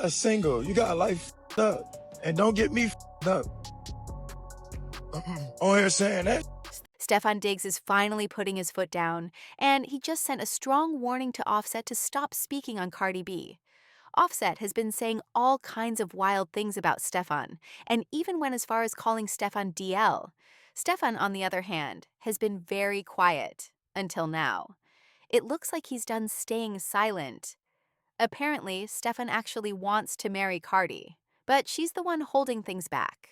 a single. You got life up. And don't get me up. On here saying that. Steffon Diggs is finally putting his foot down, and he just sent a strong warning to Offset to stop speaking on Cardi B. Offset has been saying all kinds of wild things about Steffon, and even went as far as calling Steffon DL. Steffon, on the other hand, has been very quiet until now. It looks like he's done staying silent. Apparently, Steffon actually wants to marry Cardi, but she's the one holding things back.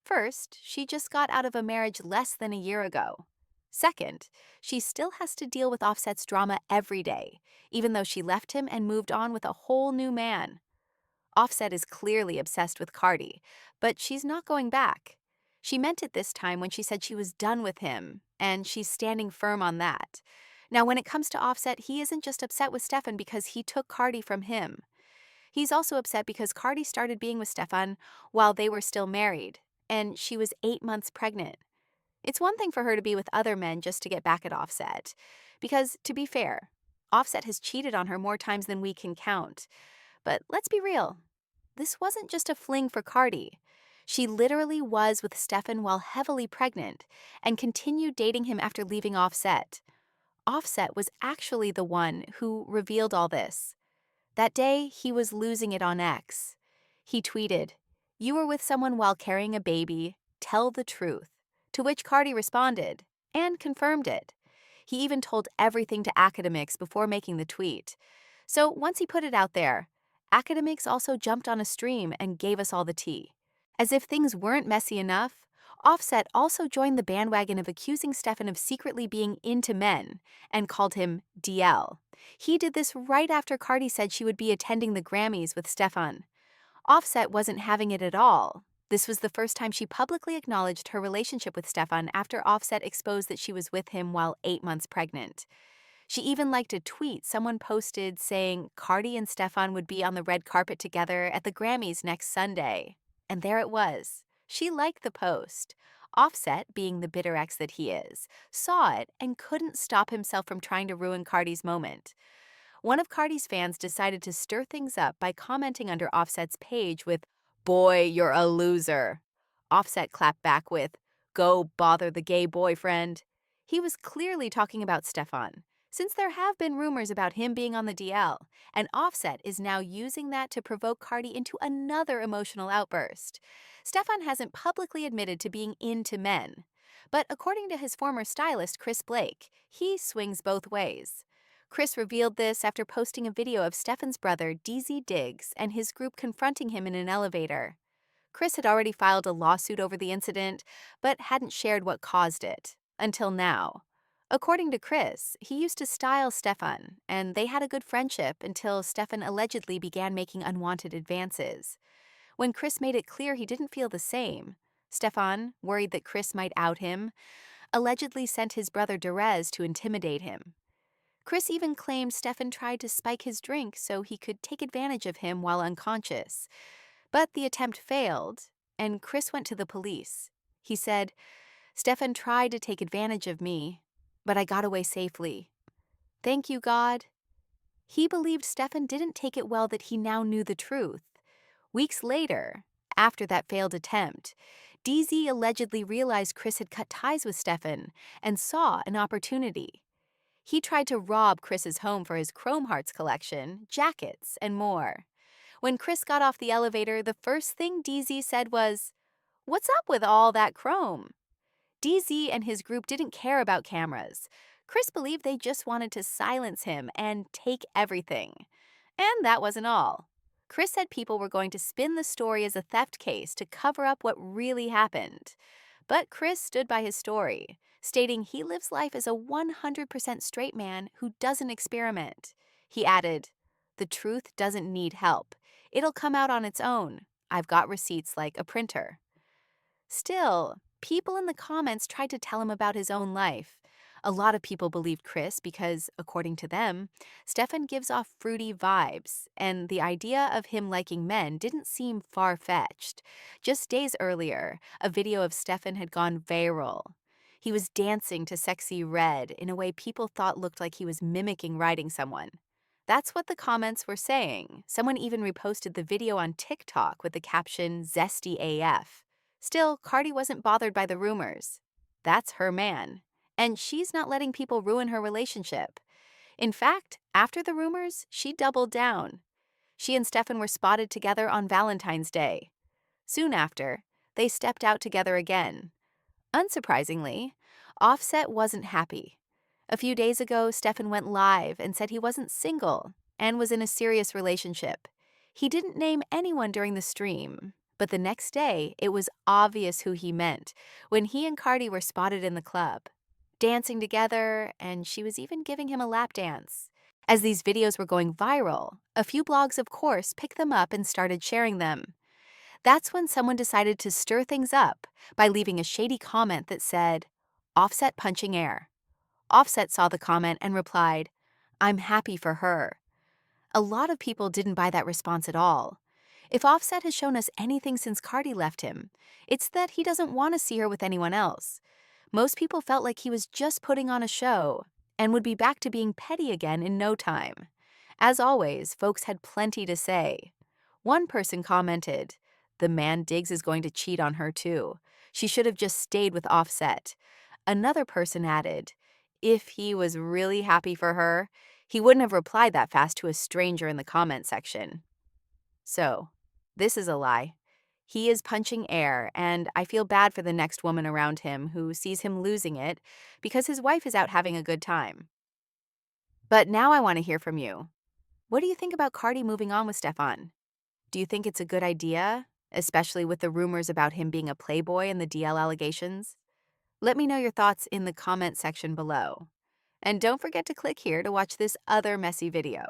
First, she just got out of a marriage less than a year ago. Second, she still has to deal with Offset's drama every day, even though she left him and moved on with a whole new man. Offset is clearly obsessed with Cardi, but she's not going back. She meant it this time when she said she was done with him, and she's standing firm on that. Now, when it comes to Offset, he isn't just upset with Steffon because he took Cardi from him. He's also upset because Cardi started being with Steffon while they were still married, and she was 8 months pregnant. It's one thing for her to be with other men just to get back at Offset, because, to be fair, Offset has cheated on her more times than we can count. But let's be real. This wasn't just a fling for Cardi. She literally was with Steffon while heavily pregnant and continued dating him after leaving Offset. Offset was actually the one who revealed all this. That day, he was losing it on X. He tweeted, "You were with someone while carrying a baby. Tell the truth." To which Cardi responded and confirmed it. He even told everything to Academics before making the tweet. So once he put it out there, Academics also jumped on a stream and gave us all the tea. As if things weren't messy enough, Offset also joined the bandwagon of accusing Steffon of secretly being into men and called him DL. He did this right after Cardi said she would be attending the Grammys with Steffon. Offset wasn't having it at all. This was the first time she publicly acknowledged her relationship with Steffon after Offset exposed that she was with him while 8 months pregnant. She even liked a tweet someone posted saying Cardi and Steffon would be on the red carpet together at the Grammys next Sunday. And there it was. She liked the post. Offset, being the bitter ex that he is, saw it and couldn't stop himself from trying to ruin Cardi's moment. One of Cardi's fans decided to stir things up by commenting under Offset's page with, "Boy, you're a loser." Offset clapped back with, "Go bother the gay boyfriend." He was clearly talking about Steffon, since there have been rumors about him being on the DL, and Offset is now using that to provoke Cardi into another emotional outburst. Steffon hasn't publicly admitted to being into men, but according to his former stylist Chris Blake, he swings both ways. Chris revealed this after posting a video of Steffon's brother, Steffon Diggs, and his group confronting him in an elevator. Chris had already filed a lawsuit over the incident, but hadn't shared what caused it, until now. According to Chris, he used to style Steffon, and they had a good friendship until Steffon allegedly began making unwanted advances. When Chris made it clear he didn't feel the same, Steffon, worried that Chris might out him, allegedly sent his brother Derez to intimidate him. Chris even claimed Steffon tried to spike his drink so he could take advantage of him while unconscious. But the attempt failed, and Chris went to the police. He said, "Steffon tried to take advantage of me, but I got away safely. Thank you, God." He believed Steffon didn't take it well that he now knew the truth. Weeks later, after that failed attempt, DZ allegedly realized Chris had cut ties with Steffon and saw an opportunity. He tried to rob Chris's home for his Chrome Hearts collection, jackets, and more. When Chris got off the elevator, the first thing DZ said was, "What's up with all that chrome?" DZ and his group didn't care about cameras. Chris believed they just wanted to silence him and take everything. And that wasn't all. Chris said people were going to spin the story as a theft case to cover up what really happened. But Chris stood by his story, stating he lives life as a 100% straight man who doesn't experiment. He added, "The truth doesn't need help. It'll come out on its own. I've got receipts like a printer." Still, people in the comments tried to tell him about his own life. A lot of people believed Chris because, according to them, Steffon gives off fruity vibes, and the idea of him liking men didn't seem far-fetched. Just days earlier, a video of Steffon had gone viral. He was dancing to Sexy Red in a way people thought looked like he was mimicking riding someone. That's what the comments were saying. Someone even reposted the video on TikTok with the caption Zesty AF. Still, Cardi wasn't bothered by the rumors. That's her man. And she's not letting people ruin her relationship. In fact, after the rumors, she doubled down. She and Steffon were spotted together on Valentine's Day. Soon after, they stepped out together again. Unsurprisingly, Offset wasn't happy. A few days ago, Steffon went live and said he wasn't single and was in a serious relationship. He didn't name anyone during the stream, but the next day, it was obvious who he meant when he and Cardi were spotted in the club, dancing together, and she was even giving him a lap dance. As these videos were going viral, a few blogs, of course, picked them up and started sharing them. That's when someone decided to stir things up by leaving a shady comment that said, Offset punching air. Offset saw the comment and replied, I'm happy for her. A lot of people didn't buy that response at all. If Offset has shown us anything since Cardi left him, it's that he doesn't want to see her with anyone else. Most people felt like he was just putting on a show and would be back to being petty again in no time. As always, folks had plenty to say. One person commented, the man Diggs is going to cheat on her too. She should have just stayed with Offset. Another person added, if he was really happy for her, he wouldn't have replied that fast to a stranger in the comment section. So, this is a lie. He is punching air, and I feel bad for the next woman around him who sees him losing it because his wife is out having a good time. But now I want to hear from you. What do you think about Cardi moving on with Steffon? Do you think it's a good idea, especially with the rumors about him being a playboy and the DL allegations? Let me know your thoughts in the comment section below. And don't forget to click here to watch this other messy video.